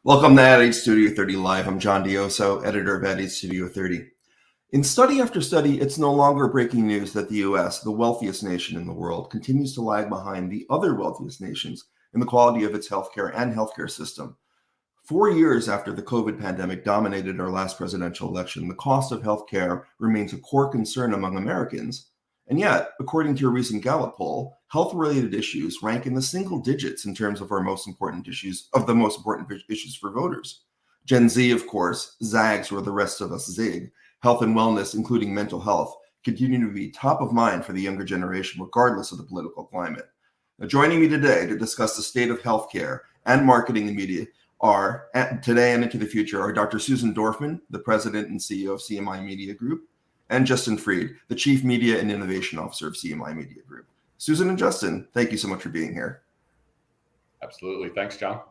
Welcome to Ad Age Studio 30 Live. I'm John Dioso, editor of Ad Age Studio 30. In study after study, it's no longer breaking news that the US, the wealthiest nation in the world, continues to lag behind the other wealthiest nations in the quality of its healthcare and healthcare system. 4 years after the COVID pandemic dominated our last presidential election, the cost of healthcare remains a core concern among Americans. And yet, according to a recent Gallup poll, health-related issues rank in the single digits in terms of the most important issues for voters. Gen Z, of course, zags where the rest of us zig. Health and wellness, including mental health, continue to be top of mind for the younger generation, regardless of the political climate. Now, joining me today to discuss the state of healthcare and marketing in media are, today and into the future, are Dr. Susan Dorfman, the president and CEO of CMI Media Group, and Justin Freed, the Chief Media and Innovation Officer of CMI Media Group. Susan and Justin, thank you so much for being here. Absolutely. Thanks, John.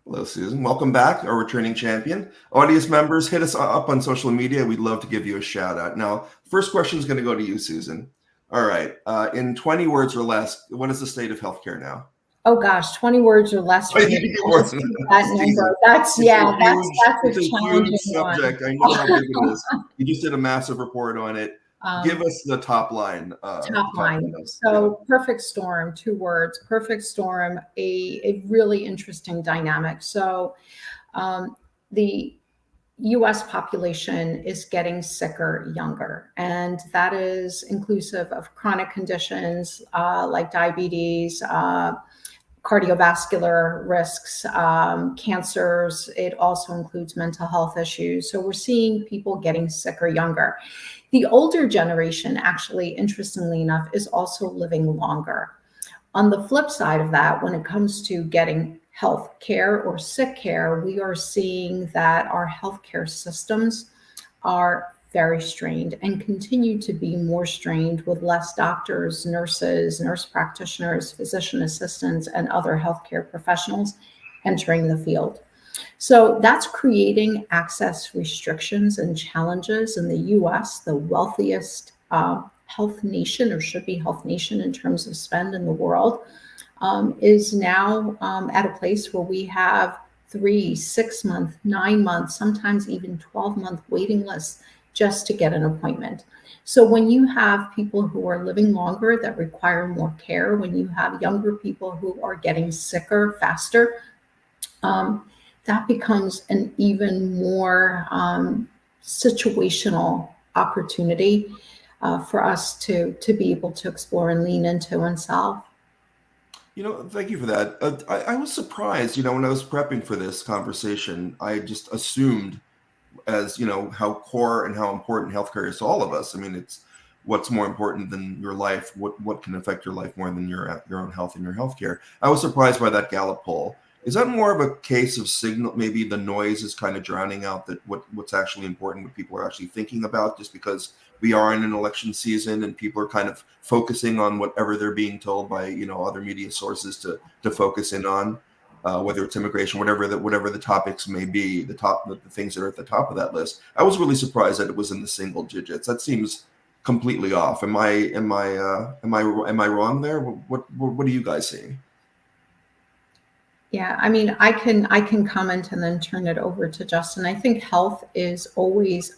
Hello, Susan. Welcome back, our returning champion. Audience members, hit us up on social media. We'd love to give you a shout out. Now, first question is going to go to you, Susan. All right. In 20 words or less, what is the state of healthcare now? Oh gosh, 20 words or less. That number. That's a challenging subject. one. I know how big it is. You just did a massive report on it. Give us the top line. So perfect storm, 2 words, perfect storm, a really interesting dynamic. So the US population is getting sicker younger, and that is inclusive of chronic conditions like diabetes, cardiovascular risks, cancers. It also includes mental health issues. So we're seeing people getting sicker younger. The older generation, actually, interestingly enough, is also living longer. On the flip side of that, when it comes to getting health care or sick care, we are seeing that our healthcare systems are very strained and continue to be more strained with less doctors, nurses, nurse practitioners, physician assistants, and other healthcare professionals entering the field. So that's creating access restrictions and challenges in the US, the wealthiest health nation, or should be health nation in terms of spend in the world, is now at a place where we have 3, 6 month, 9 months, sometimes even 12-month waiting lists just to get an appointment. So when you have people who are living longer that require more care, when you have younger people who are getting sicker faster, that becomes an even more situational opportunity for us to be able to explore and lean into and solve. Thank you for that. I was surprised, when I was prepping for this conversation, I just assumed as how core and how important healthcare is to all of us. I mean, it's what's more important than your life. What can affect your life more than your own health and your healthcare? I was surprised by that Gallup poll. Is that more of a case of signal? Maybe the noise is kind of drowning out that what's actually important, what people are actually thinking about, just because we are in an election season and people are kind of focusing on whatever they're being told by other media sources to focus in on. Whether it's immigration, whatever the topics may be, the things that are at the top of that list. I was really surprised that it was in the single digits. That seems completely off. Am I wrong there? What are you guys seeing? Yeah, I mean, I can comment and then turn it over to Justin. I think health is always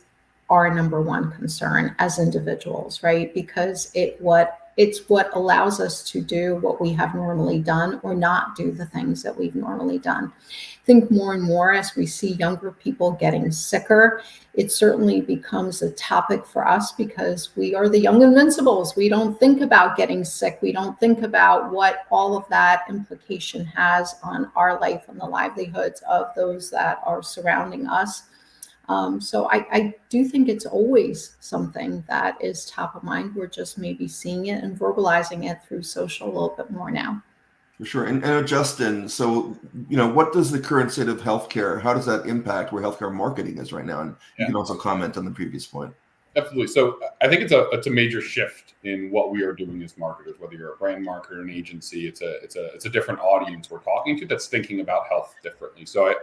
our number one concern as individuals, right? Because it's what allows us to do what we have normally done or not do the things that we've normally done. I think more and more as we see younger people getting sicker, it certainly becomes a topic for us because we are the young invincibles. We don't think about getting sick. We don't think about what all of that implication has on our life and the livelihoods of those that are surrounding us. So I do think it's always something that is top of mind. We're just maybe seeing it and verbalizing it through social a little bit more now. For sure. And Justin, so, what does the current state of healthcare, how does that impact where healthcare marketing is right now? And you can also comment on the previous point. Absolutely. So I think it's a major shift in what we are doing as marketers, whether you're a brand marketer, an agency, it's a different audience we're talking to that's thinking about health differently. So,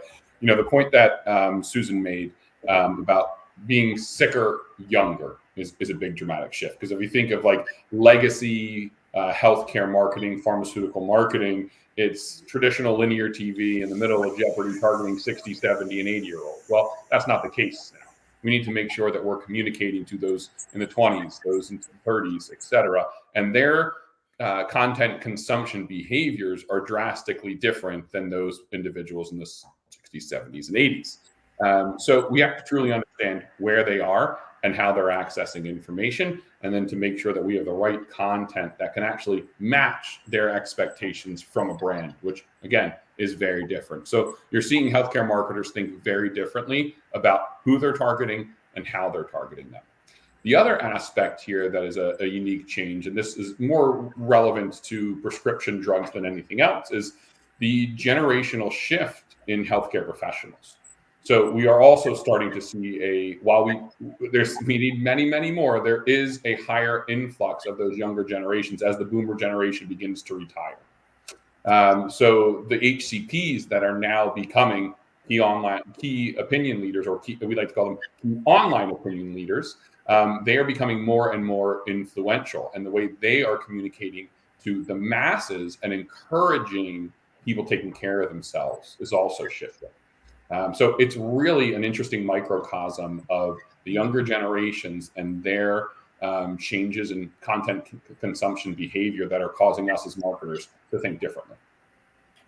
the point that Susan made about being sicker younger is a big dramatic shift. Because if you think of like legacy healthcare marketing, pharmaceutical marketing. It's traditional linear TV in the middle of Jeopardy targeting 60, 70, and 80-year-olds. Well, that's not the case now. We need to make sure that we're communicating to those in the 20s, those in the 30s, et cetera. And their content consumption behaviors are drastically different than those individuals in the 60s, 70s, and 80s. So we have to truly understand where they are and how they're accessing information, and then to make sure that we have the right content that can actually match their expectations from a brand, which again is very different. So you're seeing healthcare marketers think very differently about who they're targeting and how they're targeting them. The other aspect here that is a unique change, and this is more relevant to prescription drugs than anything else, is the generational shift in healthcare professionals. So we are also starting to see while we need many, many more, there is a higher influx of those younger generations as the boomer generation begins to retire. So the HCPs that are now becoming key opinion leaders, or we like to call them online opinion leaders, they are becoming more and more influential. And the way they are communicating to the masses and encouraging people taking care of themselves is also shifting. So it's really an interesting microcosm of the younger generations and their changes in content consumption behavior that are causing us as marketers to think differently.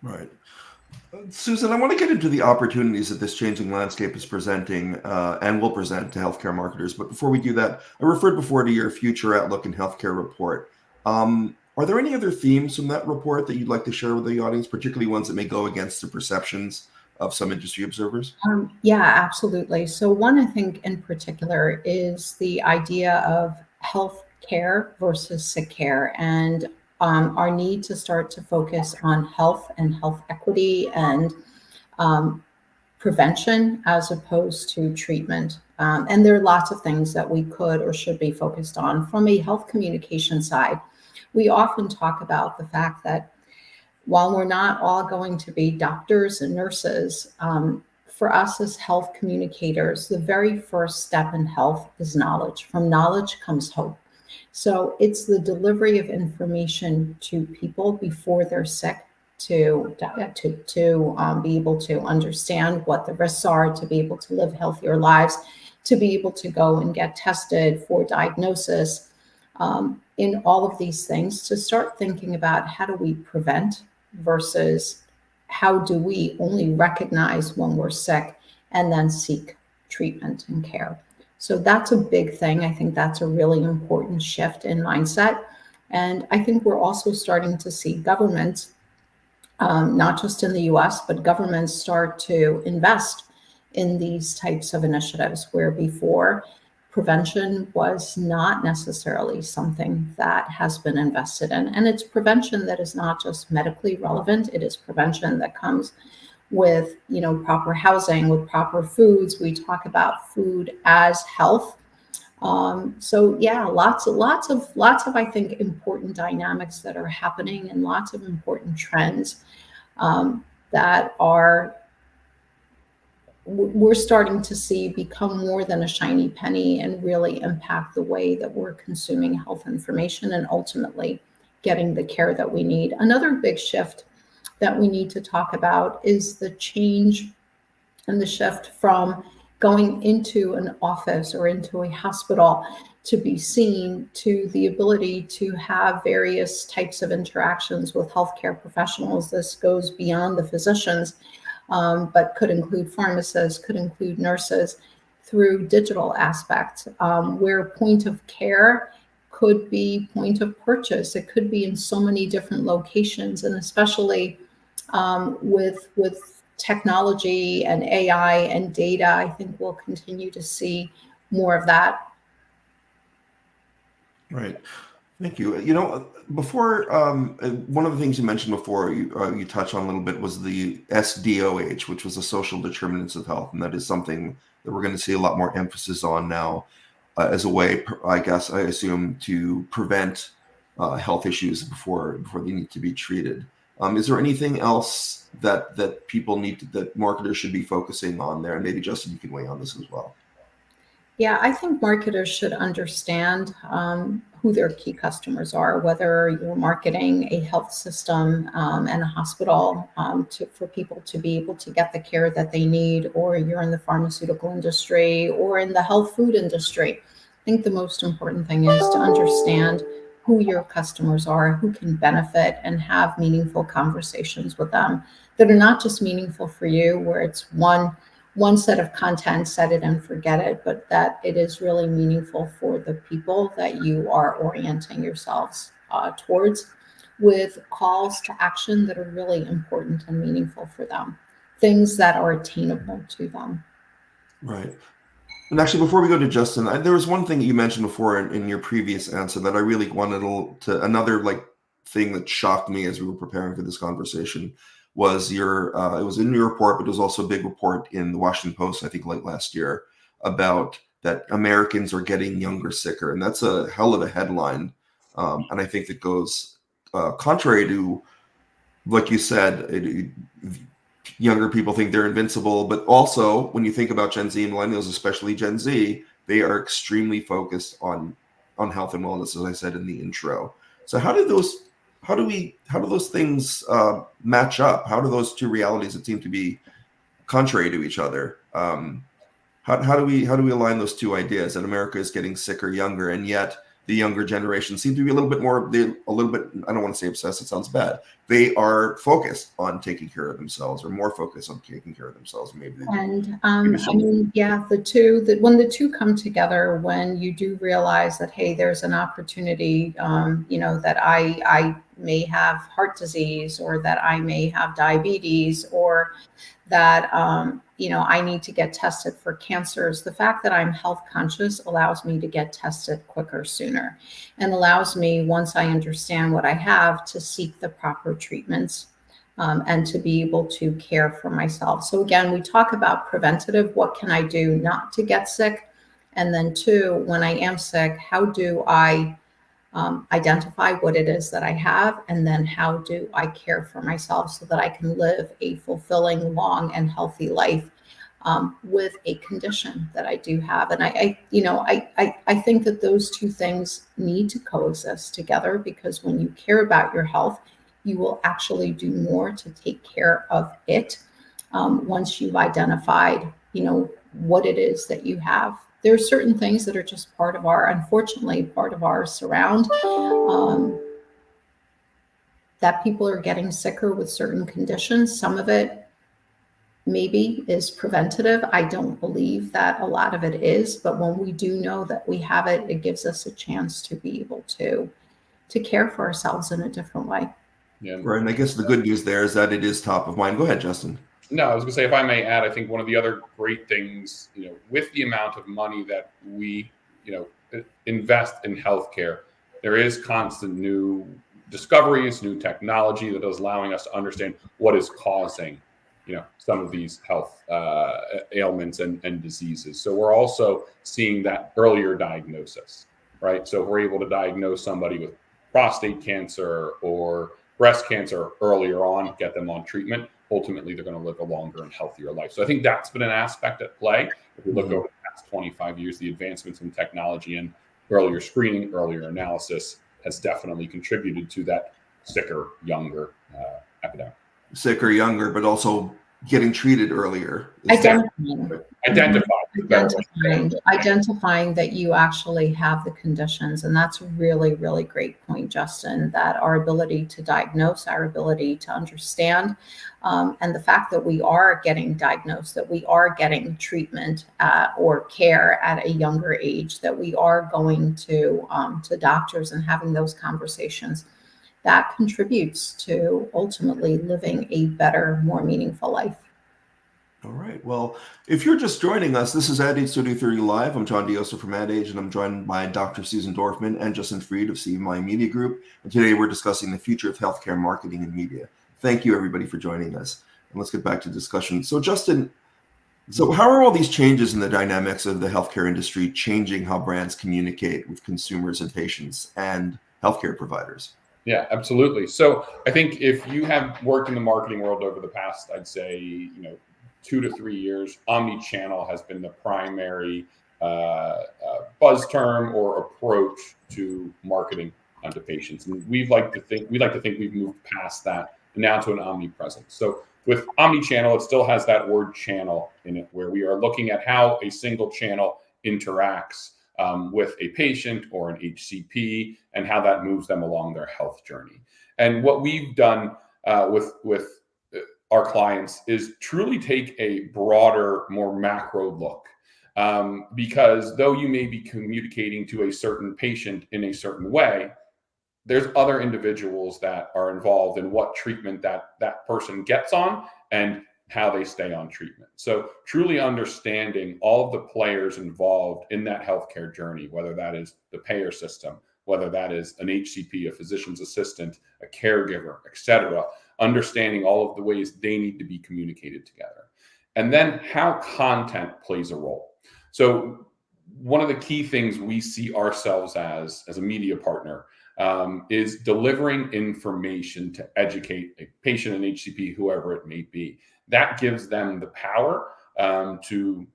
Right. Susan, I want to get into the opportunities that this changing landscape is presenting and will present to healthcare marketers. But before we do that, I referred before to your Future Outlook in Healthcare report. Are there any other themes from that report that you'd like to share with the audience, particularly ones that may go against the perceptions of some industry observers? Yeah, absolutely. So one, I think in particular, is the idea of health care versus sick care, and our need to start to focus on health and health equity and prevention as opposed to treatment. And there are lots of things that we could or should be focused on. From a health communication side, we often talk about the fact that while we're not all going to be doctors and nurses, for us as health communicators, the very first step in health is knowledge. From knowledge comes hope. So it's the delivery of information to people before they're sick to be able to understand what the risks are, to be able to live healthier lives, to be able to go and get tested for diagnosis. In all of these things, to start thinking about how do we prevent versus how do we only recognize when we're sick and then seek treatment and care. So that's a big thing. I think that's a really important shift in mindset. And I think we're also starting to see governments, not just in the US, but governments start to invest in these types of initiatives where before prevention was not necessarily something that has been invested in. And it's prevention that is not just medically relevant. It is prevention that comes with, proper housing, with proper foods. We talk about food as health. So yeah, lots of, I think, important dynamics that are happening and lots of important trends that we're starting to see become more than a shiny penny and really impact the way that we're consuming health information and ultimately getting the care that we need. Another big shift that we need to talk about is the change and the shift from going into an office or into a hospital to be seen to the ability to have various types of interactions with healthcare professionals. This goes beyond the physicians, but could include pharmacists, could include nurses, through digital aspects, where point of care could be point of purchase. It could be in so many different locations, and especially with technology and AI and data, I think we'll continue to see more of that. Right. Thank you. Before, one of the things you mentioned before, you touched on a little bit, was the SDOH, which was the social determinants of health. And that is something that we're going to see a lot more emphasis on now as a way, I assume, to prevent health issues before they need to be treated. Is there anything else that that marketers should be focusing on there? And maybe Justin, you can weigh on this as well. Yeah, I think marketers should understand who their key customers are, whether you're marketing a health system and a hospital for people to be able to get the care that they need, or you're in the pharmaceutical industry or in the health food industry. I think the most important thing is to understand who your customers are, who can benefit, and have meaningful conversations with them that are not just meaningful for you, where it's one set of content, set it and forget it, but that it is really meaningful for the people that you are orienting yourselves towards, with calls to action that are really important and meaningful for them, things that are attainable to them. Right. And actually, before we go to Justin, there was one thing that you mentioned before in your previous answer that I really wanted to another like thing that shocked me as we were preparing for this conversation was your it was in your report, but it was also a big report in the Washington Post, I think, late last year, about that Americans are getting younger, sicker, and that's a hell of a headline. And I think it goes contrary to, like you said, younger people think they're invincible, but also when you think about Gen Z and millennials, especially Gen Z, they are extremely focused on health and wellness, as I said in the intro. So how do those things match up? How do those two realities that seem to be contrary to each other? How do we align those two ideas that America is getting sicker, younger, and yet the younger generation seem to be a little bit more, I don't want to say obsessed, it sounds bad. They are focused on taking care of themselves, or more focused on taking care of themselves, maybe. And I mean, yeah, when the two come together, when you do realize that, hey, there's an opportunity, that I may have heart disease, or that I may have diabetes, or that I need to get tested for cancers. The fact that I'm health conscious allows me to get tested quicker, sooner, and allows me, once I understand what I have, to seek the proper treatments and to be able to care for myself. So again, we talk about preventative. What can I do not to get sick? And then two, when I am sick, how do I identify what it is that I have, and then how do I care for myself so that I can live a fulfilling, long, and healthy life with a condition that I do have. And I think that those two things need to coexist together, because when you care about your health, you will actually do more to take care of it once you've identified, what it is that you have. There are certain things that are just unfortunately, part of our surround, that people are getting sicker with certain conditions. Some of it maybe is preventative. I don't believe that a lot of it is, but when we do know that we have it, it gives us a chance to be able to care for ourselves in a different way. Yeah. Right. And I guess the good news there is that it is top of mind. Go ahead, Justin. No, I was going to say, if I may add, I think one of the other great things, with the amount of money that we, invest in healthcare, there is constant new discoveries, new technology that is allowing us to understand what is causing, some of these health ailments and diseases. So we're also seeing that earlier diagnosis, right? So if we're able to diagnose somebody with prostate cancer or breast cancer earlier on, get them on treatment, ultimately they're going to live a longer and healthier life. So I think that's been an aspect at play. If we look over the past 25 years, the advancements in technology and earlier screening, earlier analysis has definitely contributed to that sicker, younger epidemic. Sicker, younger, but also getting treated earlier. Identifying that you actually have the conditions. And that's a really, really great point, Justin, that our ability to diagnose, our ability to understand, and the fact that we are getting diagnosed, that we are getting treatment or care at a younger age, that we are going to doctors and having those conversations, that contributes to ultimately living a better, more meaningful life. All right. Well, if you're just joining us, this is Ad Age Studio 30 Live. I'm John Dioso from Ad Age, and I'm joined by Dr. Susan Dorfman and Justin Fried of CMI Media Group. And today we're discussing the future of healthcare marketing and media. Thank you, everybody, for joining us. And let's get back to discussion. So, Justin, how are all these changes in the dynamics of the healthcare industry changing how brands communicate with consumers and patients and healthcare providers? Yeah, absolutely. So I think if you have worked in the marketing world over the past, I'd say, 2 to 3 years, omni-channel has been the primary buzz term or approach to marketing onto patients. And we like to think we've moved past that and now to an omnipresence. So with omni-channel, it still has that word channel in it, where we are looking at how a single channel interacts with a patient or an HCP and how that moves them along their health journey. And what we've done with our clients is truly take a broader, more macro look. Because though you may be communicating to a certain patient in a certain way, there's other individuals that are involved in what treatment that person gets on and how they stay on treatment. So truly understanding all of the players involved in that healthcare journey, whether that is the payer system, whether that is an HCP, a physician's assistant, a caregiver, et cetera, understanding all of the ways they need to be communicated together. And then how content plays a role. So one of the key things we see ourselves as a media partner is delivering information to educate a patient, an HCP, whoever it may be. That gives them the power to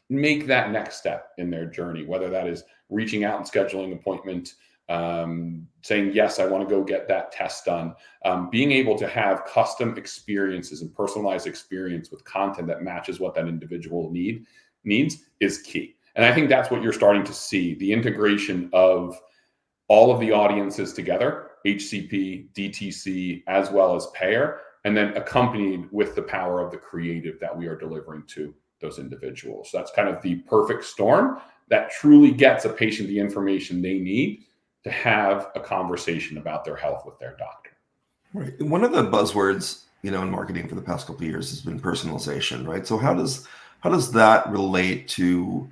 make that next step in their journey, whether that is reaching out and scheduling an appointment, saying, yes, I want to go get that test done. Being able to have custom experiences and personalized experience with content that matches what that individual needs is key. And I think that's what you're starting to see, the integration of all of the audiences together, HCP, DTC, as well as payer, and then accompanied with the power of the creative that we are delivering to those individuals. So that's kind of the perfect storm that truly gets a patient the information they need to have a conversation about their health with their doctor. Right. One of the buzzwords, in marketing for the past couple of years has been personalization, right? So how does that relate to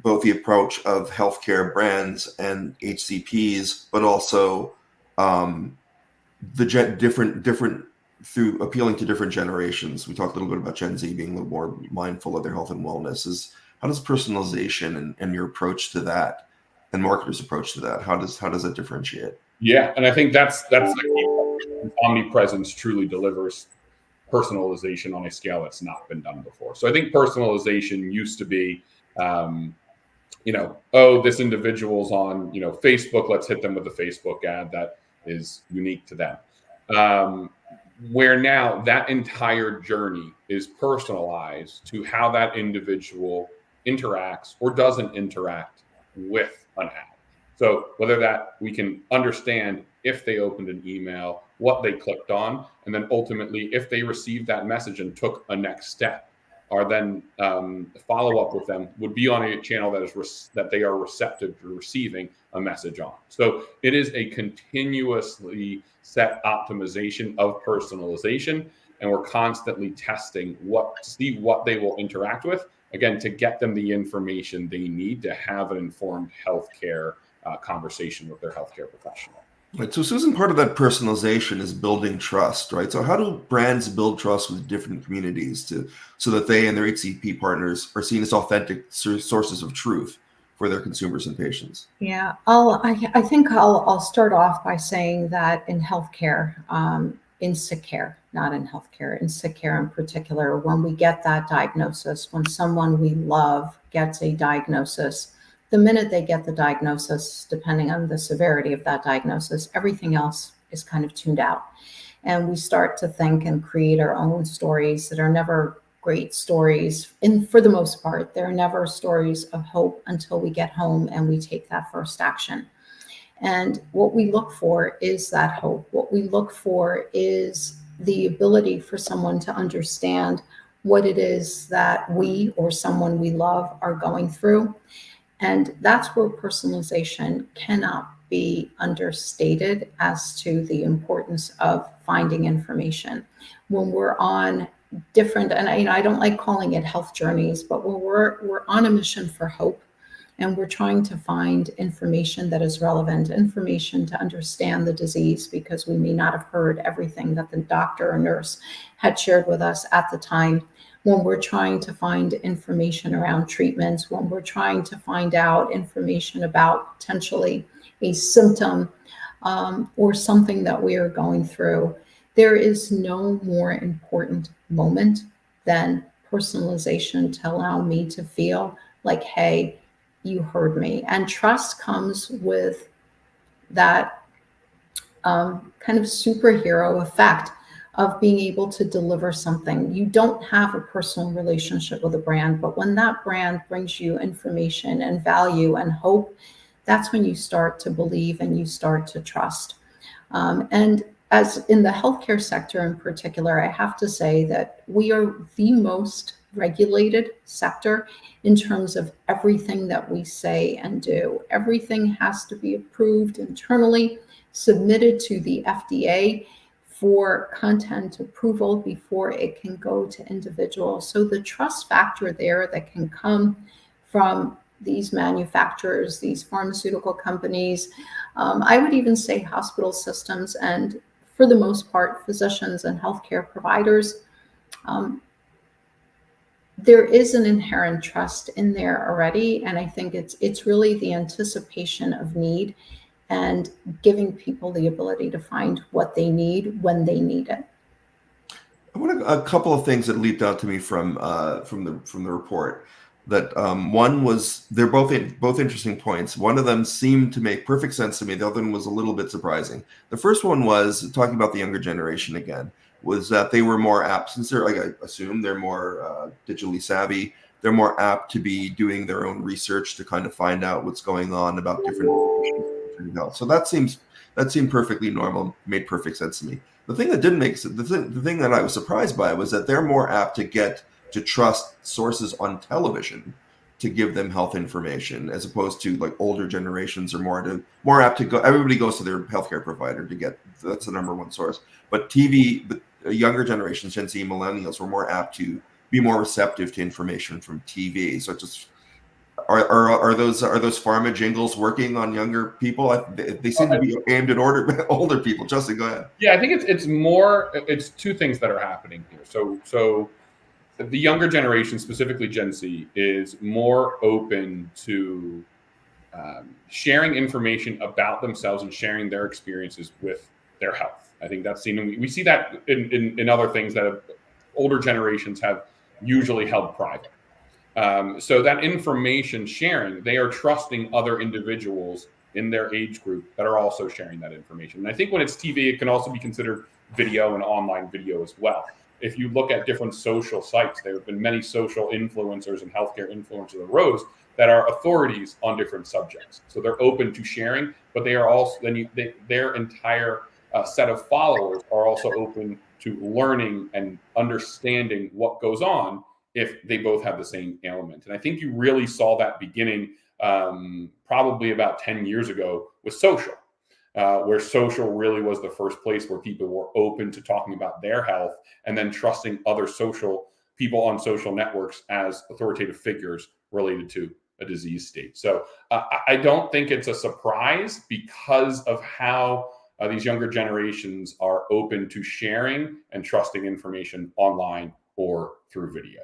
both the approach of healthcare brands and HCPs, but also the different through appealing to different generations? We talked a little bit about Gen Z being a little more mindful of their health and wellness. How does personalization and your approach to that, and marketers' approach to that, how does it differentiate? Yeah, and I think that's the key. Omnipresence truly delivers personalization on a scale that's not been done before. So I think personalization used to be, this individual's on, Facebook, let's hit them with a Facebook ad that is unique to them. Where now that entire journey is personalized to how that individual interacts or doesn't interact with an ad. So whether that we can understand if they opened an email, what they clicked on, and then ultimately if they received that message and took a next step, or then follow up with them would be on a channel that they are receptive to receiving a message on. So it is a continuously set optimization of personalization, and we're constantly testing to see what they will interact with, again, to get them the information they need to have an informed healthcare conversation with their healthcare professional. Right. So Susan, part of that personalization is building trust, right? So how do brands build trust with different communities so that they and their HCP partners are seen as authentic sources of truth for their consumers and patients? Yeah, I think I'll start off by saying that in healthcare, in sick care, not in healthcare, in sick care in particular, when we get that diagnosis, when someone we love gets a diagnosis, the minute they get the diagnosis, depending on the severity of that diagnosis, everything else is kind of tuned out. And we start to think and create our own stories that are never great stories. And for the most part, they're never stories of hope until we get home and we take that first action. And what we look for is that hope. What we look for is the ability for someone to understand what it is that we or someone we love are going through. And that's where personalization cannot be understated as to the importance of finding information. When we're on different, and I don't like calling it health journeys, but when we're on a mission for hope, and we're trying to find information that is relevant, information to understand the disease, because we may not have heard everything that the doctor or nurse had shared with us at the time. When we're trying to find information around treatments, when we're trying to find out information about potentially a symptom or something that we are going through, there is no more important moment than personalization to allow me to feel like, hey, you heard me. And trust comes with that kind of superhero effect of being able to deliver something. You don't have a personal relationship with a brand, but when that brand brings you information and value and hope, that's when you start to believe and you start to trust. And as in the healthcare sector in particular, I have to say that we are the most regulated sector in terms of everything that we say and do. Everything has to be approved internally, submitted to the FDA for content approval before it can go to individuals. So the trust factor there that can come from these manufacturers, these pharmaceutical companies, I would even say hospital systems, and for the most part, physicians and healthcare providers, there is an inherent trust in there already. And I think it's really the anticipation of need and giving people the ability to find what they need when they need it. I want a couple of things that leaped out to me from the report. That one was, they're both interesting points. One of them seemed to make perfect sense to me. The other one was a little bit surprising. The first one was talking about the younger generation again. Was that they were more apt, since they're, like, I assume they're more digitally savvy. They're more apt to be doing their own research to kind of find out what's going on about different health. So that seemed perfectly normal, made perfect sense to me. The thing that didn't make sense, the thing that I was surprised by, was that they're more apt to trust sources on television to give them health information, as opposed to, like, older generations are more apt to go. Everybody goes to their healthcare provider to get, that's the number one source. But TV, the younger generations, Gen Z, millennials, were more apt to be more receptive to information from TV. So just are those pharma jingles working on younger people? They seem to be aimed at older people. Justin, go ahead. Yeah, I think it's two things that are happening here. So the younger generation, specifically Gen Z, is more open to sharing information about themselves and sharing their experiences with their health. I think that's seen, and we see that in other things that older generations have usually held private. So that information sharing, they are trusting other individuals in their age group that are also sharing that information. And I think when it's TV, it can also be considered video and online video as well. If you look at different social sites, there have been many social influencers and healthcare influencers arose that are authorities on different subjects. So they're open to sharing, but they are also, their entire set of followers are also open to learning and understanding what goes on if they both have the same ailment. And I think you really saw that beginning probably about 10 years ago with social. Where social really was the first place where people were open to talking about their health and then trusting other social people on social networks as authoritative figures related to a disease state. So I don't think it's a surprise because of how these younger generations are open to sharing and trusting information online or through video.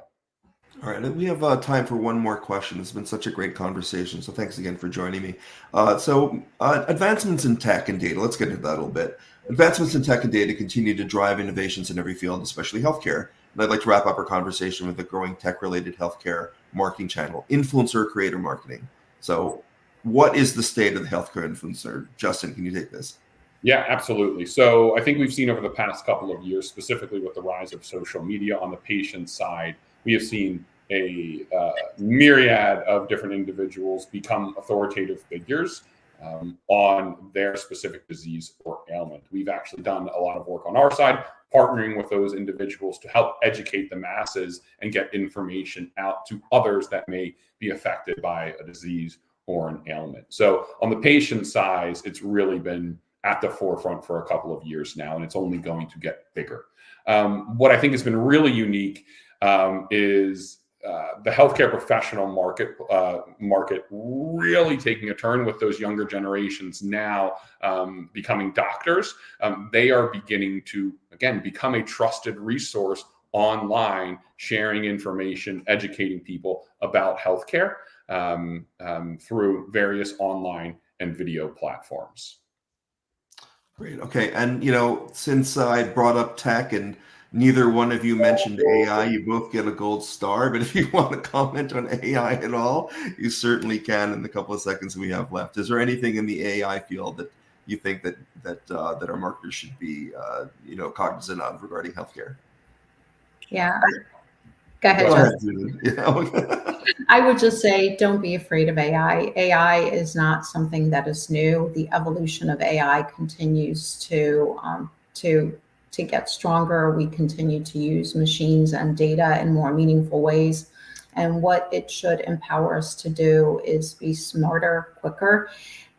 All right, we have time for one more question. It's been such a great conversation, so thanks again for joining me. Advancements in tech and data, let's get into that a little bit. Advancements in tech and data continue to drive innovations in every field, especially healthcare. And I'd like to wrap up our conversation with the growing tech-related healthcare marketing channel, influencer creator marketing. So what is the state of the healthcare influencer? Justin, can you take this? Yeah, absolutely. So I think we've seen over the past couple of years, specifically with the rise of social media on the patient side, we have seen a myriad of different individuals become authoritative figures on their specific disease or ailment. We've actually done a lot of work on our side, partnering with those individuals to help educate the masses and get information out to others that may be affected by a disease or an ailment. So on the patient side, it's really been at the forefront for a couple of years now, and it's only going to get bigger. What I think has been really unique is the healthcare professional market really taking a turn with those younger generations now becoming doctors. They are beginning to, again, become a trusted resource online, sharing information, educating people about healthcare through various online and video platforms. Great. Okay. And, since I brought up tech and, Neither one of you mentioned AI. You both get a gold star, but if you want to comment on AI at all, you certainly can in the couple of seconds we have left. Is there anything in the AI field that you think that our marketers should be cognizant of regarding healthcare? Yeah. Go ahead, Go ahead, Justin. Susan. I would just say, don't be afraid of AI. AI is not something that is new. The evolution of AI continues to get stronger. We continue to use machines and data in more meaningful ways. And what it should empower us to do is be smarter, quicker,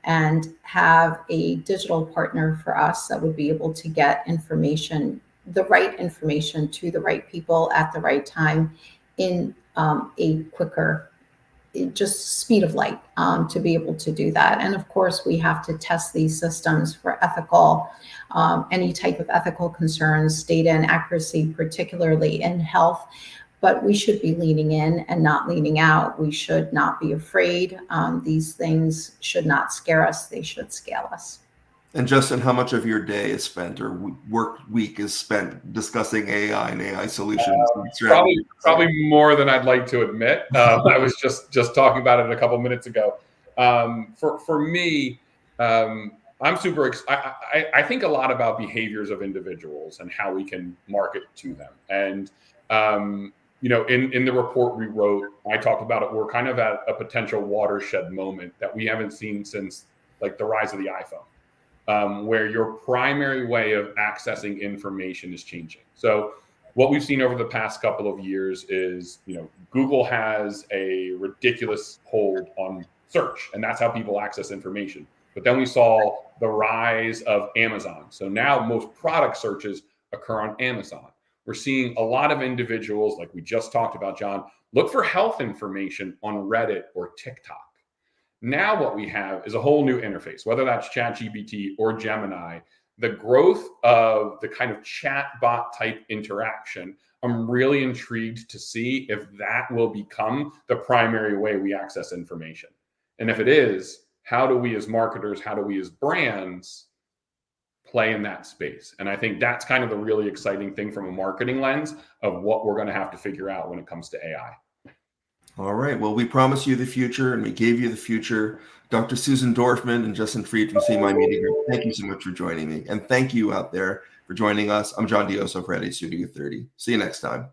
and have a digital partner for us that would be able to get information, the right information to the right people at the right time in a quicker, just speed of light, to be able to do that. And of course, we have to test these systems for ethical, any type of ethical concerns, data and accuracy, particularly in health. But we should be leaning in and not leaning out. We should not be afraid. These things should not scare us. They should scale us. And Justin, how much of your day is spent or work week is spent discussing AI and AI solutions? Probably more than I'd like to admit. I was just talking about it a couple minutes ago. For me, I'm super. I think a lot about behaviors of individuals and how we can market to them. And in the report we wrote, I talked about it. We're kind of at a potential watershed moment that we haven't seen since like the rise of the iPhone. Where your primary way of accessing information is changing. So what we've seen over the past couple of years is, Google has a ridiculous hold on search, and that's how people access information. But then we saw the rise of Amazon. So now most product searches occur on Amazon. We're seeing a lot of individuals, like we just talked about, John, look for health information on Reddit or TikTok. Now what we have is a whole new interface, whether that's ChatGPT or Gemini. The growth of the kind of chatbot type interaction, I'm really intrigued to see if that will become the primary way we access information. And if it is, how do we as marketers, how do we as brands play in that space? And I think that's kind of the really exciting thing from a marketing lens of what we're going to have to figure out when it comes to AI. All right. Well, we promised you the future, and we gave you the future. Dr. Susan Dorfman and Justin Fried from CMI Media Group, thank you so much for joining me. And thank you out there for joining us. I'm John Dioso for Studio 30. See you next time.